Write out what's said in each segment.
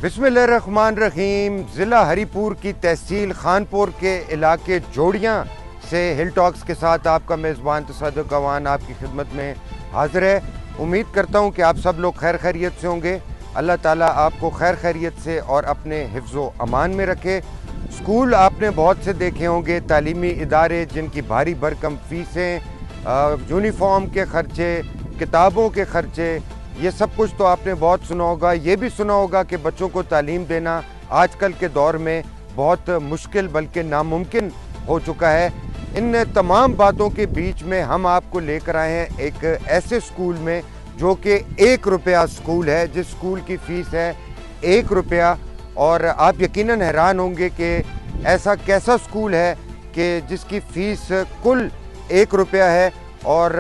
बिस्मिल्लाहिर्रहमानिर्रहीम। ज़िला हरीपुर की तहसील खानपुर के इलाके जोड़ियाँ से हिल टॉक्स के साथ आपका मेज़बान तसद्दुक़ अवान आपकी खिदमत में हाज़िर है। उम्मीद करता हूँ कि आप सब लोग खैर खैरियत से होंगे। अल्लाह ताला आपको खैर खैरियत से और अपने हिफ्ज़ो अमान में रखे। स्कूल आपने बहुत से देखे होंगे, तालीमी इदारे जिनकी भारी भरकम फ़ीसें, यूनिफॉर्म के ख़र्चे, किताबों के ख़र्चे, ये सब कुछ तो आपने बहुत सुना होगा। ये भी सुना होगा कि बच्चों को तालीम देना आजकल के दौर में बहुत मुश्किल बल्कि नामुमकिन हो चुका है। इन तमाम बातों के बीच में हम आपको लेकर आए हैं एक ऐसे स्कूल में जो कि 1 रुपया स्कूल है, जिस स्कूल की फ़ीस है 1 रुपया। और आप यकीनन हैरान होंगे कि ऐसा कैसा स्कूल है कि जिसकी फ़ीस कुल 1 रुपया है। और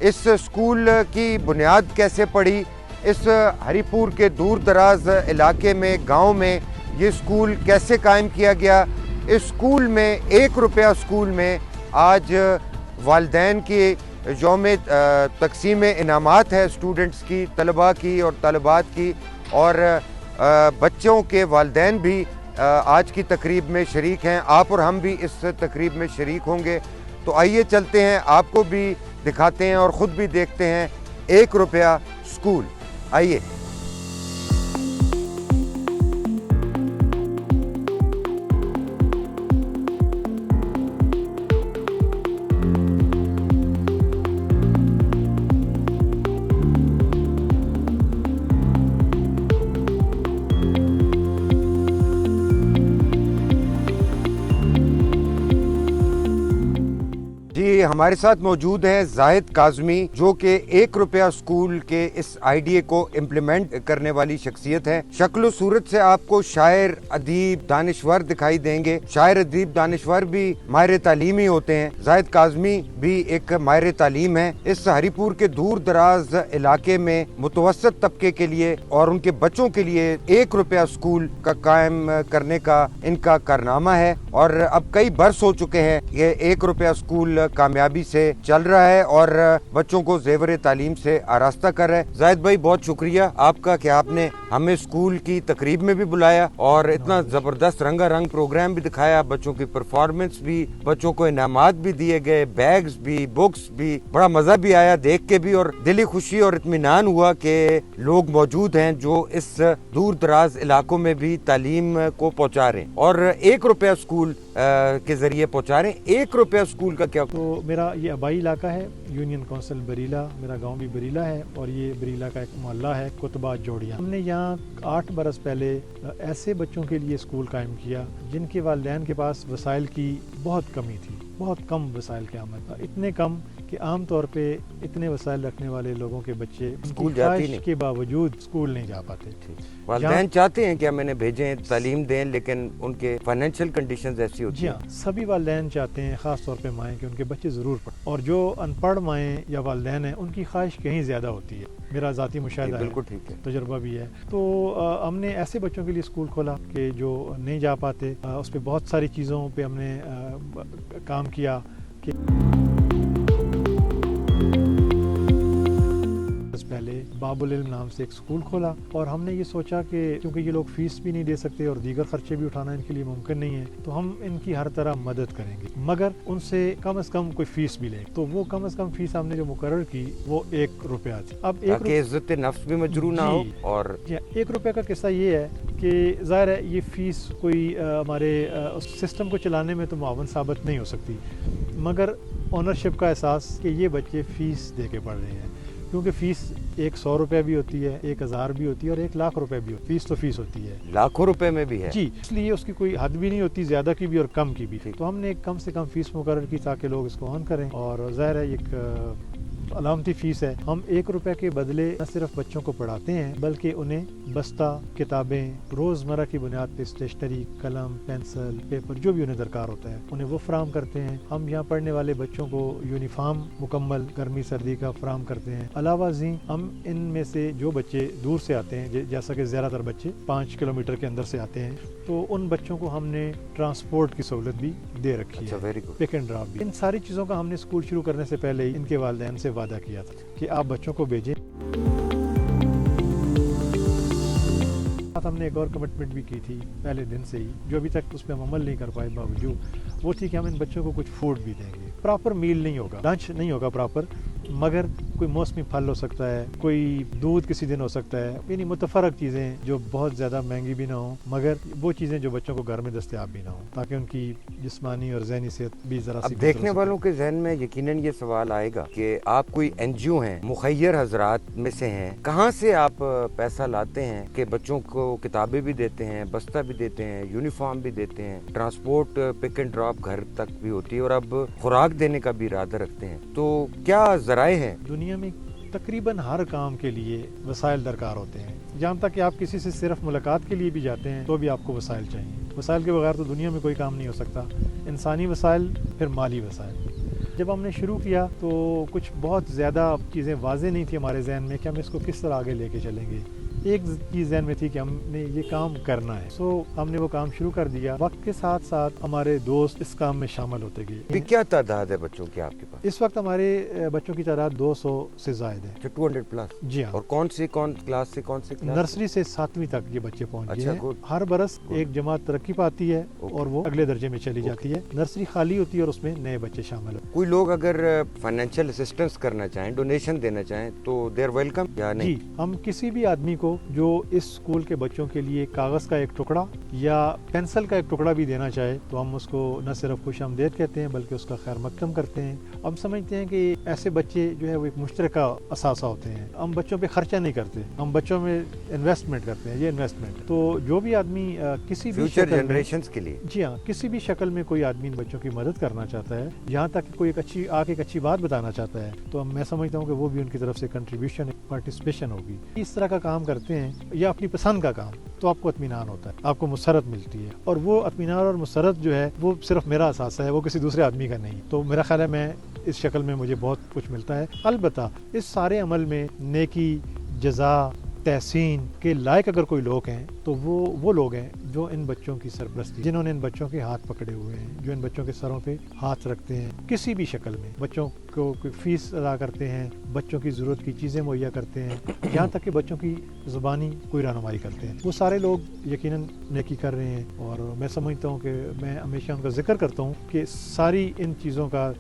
इस स्कूल की बुनियाद कैसे पड़ी, इस हरीपुर के दूर दराज इलाके में, गांव में ये स्कूल कैसे कायम किया गया। इस स्कूल में 1 रुपया स्कूल में आज वालिदैन की यौम तक़सीम इनामात है, स्टूडेंट्स की, तलबा की और तलबात की, और बच्चों के वालिदैन भी आज की तकरीब में शरीक हैं। आप और हम भी इस तकरीब में शरीक होंगे। तो आइए चलते हैं, आपको भी दिखाते हैं और ख़ुद भी देखते हैं 1 रुपया स्कूल। आइए। जी, हमारे साथ मौजूद हैं जाहिद काज़मी, जो कि 1 रुपया स्कूल के इस आइडिया को इम्प्लीमेंट करने वाली शख्सियत है। शक्ल सूरत से आपको शायर, अदीब, दानिश्वर दिखाई देंगे। शायर, अदीब, दानिश्वर भी माहिर तालीम ही होते हैं। जाहिद काज़मी भी एक माहिर तालीम है। इस हरीपुर के दूर दराज इलाके में मुतवसत तबके के लिए और उनके बच्चों के लिए 1 रुपया स्कूल का कायम करने का इनका कारनामा है। और अब कई बरस हो चुके हैं ये 1 रुपया स्कूल कामयाबी से चल रहा है और बच्चों को ज़ेवर तालीम से आरास्ता कर रहा है। जाहिद भाई, बहुत शुक्रिया आपका कि आपने हमें स्कूल की तकरीब में भी बुलाया और इतना ज़बरदस्त रंगारंग प्रोग्राम भी दिखाया। बच्चों की परफॉर्मेंस भी, बच्चों को इनामात भी दिए गए, बैग्स भी, बुक्स भी। बड़ा मज़ा भी आया देख के भी, और दिली खुशी और इत्मीनान हुआ कि लोग मौजूद हैं जो इस दूर दराज इलाकों में भी तालीम को पहुँचा रहे हैं और 1 रुपया स्कूल के ज़रिए पहुँचा रहे हैं। 1 रुपया स्कूल का क्या? तो मेरा ये आबाई इलाका है, यूनियन काउंसिल बरीला, मेरा गांव भी बरीला है और ये बरीला का एक मोहल्ला है कुतबा जोड़ियाँ। हमने यहाँ 8 बरस पहले ऐसे बच्चों के लिए स्कूल कायम किया जिनके वालिदैन के पास वसाइल की बहुत कमी थी, बहुत कम वसाइल के आमद था, इतने कम कि आम तौर पे इतने वसाइल रखने वाले लोगों के बच्चे स्कूल जाते नहीं के बावजूद स्कूल नहीं जा पाते। वालिदैन चाहते हैं कि हम इन्हें भेजें, तालीम दें, लेकिन उनके फाइनेंशियल कंडीशंस ऐसी होती हैं। जी हाँ, सभी वालिदैन चाहते हैं, ख़ास तौर पे माएँ, कि उनके बच्चे ज़रूर पढ़ें। और जो अनपढ़ माएँ या वालिदैन हैं उनकी ख्वाहिश कहीं ज़्यादा होती है। मेरा ज़ाती मुशाहिदा है, बिल्कुल ठीक है, तजुर्बा भी है। तो हमने ऐसे बच्चों के लिए स्कूल खोला कि जो नहीं जा पाते, उस पर बहुत सारी चीज़ों पर हमने काम किया कि पहले बाबुल इल्म नाम से एक स्कूल खोला और हमने ये सोचा कि क्योंकि ये लोग फीस भी नहीं दे सकते और दीगर खर्चे भी उठाना इनके लिए मुमकिन नहीं है, तो हम इनकी हर तरह मदद करेंगे मगर उनसे कम से कम कोई फीस भी ले। तो वो कम से कम फीस हमने जो मुकर्रर की वो 1 रुपया थी। अब इज्जत नफ्स भी मजरू ना हो। और 1 रुपये का किस्सा ये है कि ज़ाहिर है ये फीस कोई हमारे सिस्टम को चलाने में तो मुआवन साबित नहीं हो सकती, मगर ऑनरशिप का एहसास कि ये बच्चे फ़ीस दे के पढ़ रहे हैं, क्योंकि फ़ीस 100 रुपये भी होती है, 1000 भी होती है और 1 लाख रुपए भी होती है। फ़ीस तो फ़ीस होती है, लाखों रुपए में भी है जी, इसलिए उसकी कोई हद भी नहीं होती, ज़्यादा की भी और कम की भी। तो हमने कम से कम फ़ीस मुकर्रर की ताकि लोग इसको ऑन करें। और ज़ाहिर है एक अलामती फ़ीस है। हम 1 रुपये के बदले न सिर्फ बच्चों को पढ़ाते हैं बल्कि उन्हें बस्ता, किताबें, रोज़मर्रा की बुनियाद पर स्टेशनरी, कलम, पेंसिल, पेपर जो भी उन्हें दरकार होता है उन्हें वो फराहम करते हैं। हम यहाँ पढ़ने वाले बच्चों को यूनिफॉर्म मुकम्मल गर्मी सर्दी का फराहम करते हैं। अलावा जी हम इनमें से जो बच्चे दूर से आते हैं, जैसा कि ज़्यादातर बच्चे 5 किलोमीटर के अंदर से आते हैं, तो उन बच्चों को हमने ट्रांसपोर्ट की सहूलत भी दे रखी है, very good, pick and drop भी। इन सारी चीज़ों का हमने स्कूल शुरू करने से पहले ही इनके वालिदैन से वादा किया था कि आप बच्चों को भेजें। हम ने एक और कमिटमेंट भी की थी पहले दिन से ही, जो अभी तक उस पर हम अमल नहीं कर पाए बावजूद, वो थी कि हम इन बच्चों को कुछ फूड भी देंगे। प्रॉपर मील नहीं होगा, लंच नहीं होगा प्रॉपर, मगर कोई मौसमी फल हो सकता है, कोई दूध किसी दिन हो सकता है, यानी मुतफरक चीज़ें जो बहुत ज़्यादा महंगी भी ना हो, मगर वो चीज़ें जो बच्चों को घर में दस्तयाब भी ना हो, ताकि उनकी जिस्मानी और ज़हनी सेहत भी ज़रा सी। अब देखने वालों के जहन में यकीनन ये सवाल आएगा कि आप कोई NGO हैं, मुखय्यर हजरात में से हैं, कहाँ से आप पैसा लाते हैं कि बच्चों को किताबें भी देते हैं, बस्ता भी देते हैं, यूनिफॉर्म भी देते हैं, ट्रांसपोर्ट पिक एंड ड्रॉप घर तक भी होती है, और अब खुराक देने का भी इरादा रखते हैं, तो क्या ज़राए हैं? दुनिया में तकरीबन हर काम के लिए वसाइल दरकार होते हैं। जहाँ तक कि आप किसी से सिर्फ मुलाकात के लिए भी जाते हैं तो भी आपको वसाइल चाहिए। वसाइल के बगैर तो दुनिया में कोई काम नहीं हो सकता। इंसानी वसाइल, फिर माली वसाइल। जब हमने शुरू किया तो कुछ बहुत ज़्यादा चीज़ें वाज़ेह नहीं थी हमारे जहन में कि हम इसको किस तरह आगे लेके चलेंगे। एक चीज़ जहन में थी कि हमने ये काम करना है, सो हमने वो काम शुरू कर दिया। वक्त के साथ साथ हमारे दोस्त इस काम में शामिल होते गए। क्या तादाद है बच्चों की आपके पास? इस वक्त हमारे बच्चों की तादाद 200 से ज़ायद है। 200 प्लस? जी हाँ। और कौन क्लास से कौन से क्लास? नर्सरी से 7वीं तक ये बच्चे पहुँच गए हैं। हर बरस एक जमात तरक्की पाती है और वो अगले दर्जे में चली जाती है। नर्सरी खाली होती है और उसमें नए बच्चे शामिल होते हैं। कोई लोग अगर फाइनेंशियल असिस्टेंस करना चाहें, डोनेशन देना चाहें, तो दे आर वेलकम या नहीं? जी, हम किसी भी आदमी को जो इस स्कूल के बच्चों के लिए कागज़ का एक टुकड़ा या पेंसिल का एक टुकड़ा भी देना चाहे तो हम उसको न सिर्फ खुशामदीद कहते हैं बल्कि उसका खैर मकदम करते हैं। हम समझते हैं कि ऐसे बच्चे जो है वो एक मुश्तरका असासा होते हैं। हम बच्चों पे खर्चा नहीं करते, हम बच्चों में इन्वेस्टमेंट करते हैं। ये इन्वेस्टमेंट तो जो भी आदमी किसी भी फ्यूचर जनरेशंस के लिए, जी हाँ, किसी भी शक्ल में कोई आदमी इन बच्चों की मदद करना चाहता है, यहाँ तक कोई एक अच्छी बात बताना चाहता है, तो मैं समझता हूँ कि वो भी उनकी तरफ से कंट्रीब्यूशन, पार्टिसिपेशन होगी। इस तरह का काम करते हैं या अपनी पसंद का काम, तो आपको इत्मीनान होता है, आपको मुसरत मिलती है, और वो इत्मीनान और मुसरत जो है वो सिर्फ मेरा एहसास है, वो किसी दूसरे आदमी का नहीं। तो मेरा ख्याल है मैं इस शक्ल में मुझे बहुत कुछ मिलता है। अलबत्ता इस सारे अमल में नेकी, जज़ा, तहसीन के लायक अगर कोई लोग हैं तो वो लोग हैं जो इन बच्चों की सरपरस्ती, जिन्होंने इन बच्चों के हाथ पकड़े हुए हैं, जो इन बच्चों के सरों पे हाथ रखते हैं किसी भी शक्ल में, बच्चों को कोई फीस अदा करते हैं, बच्चों की ज़रूरत की चीज़ें मुहैया करते हैं, यहाँ तक कि बच्चों की ज़ुबानी कोई रहनुमाई करते हैं। वो सारे लोग यकीनन नेकी कर रहे हैं, और मैं समझता हूँ कि मैं हमेशा उनका जिक्र करता हूँ कि सारी इन चीज़ों का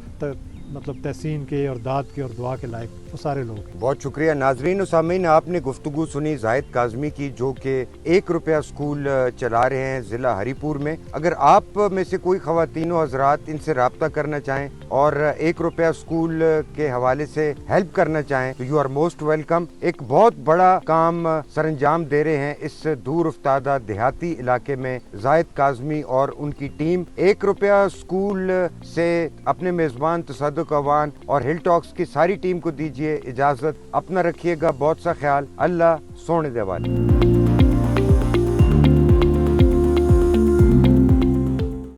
मतलब तहसीन के और दाद के और दुआ के लायक वो सारे लोग हैं। बहुत शुक्रिया। नाजरीन और सामीन, आपने गुफ्तगू सुनी जाहिद काज़मी की, जो कि 1 रुपया स्कूल चला रहे हैं ज़िला हरीपुर में। अगर आप में से कोई ख़वातीन व हज़रात इनसे रब्ता करना चाहें और 1 रुपया स्कूल के हवाले से हेल्प करना चाहें तो यू आर मोस्ट वेलकम। एक बहुत बड़ा काम सरंजाम दे रहे हैं इस दूर उफ्तादा देहाती इलाके में जाहिद काज़मी और उनकी टीम। 1 रुपया स्कूल से अपने मेज़बान तसद्दुक़ अवान और हिल टॉक्स की सारी टीम को दीजिए इजाज़त। अपना रखिएगा बहुत सा ख्याल। अल्लाह सोने दे वाले।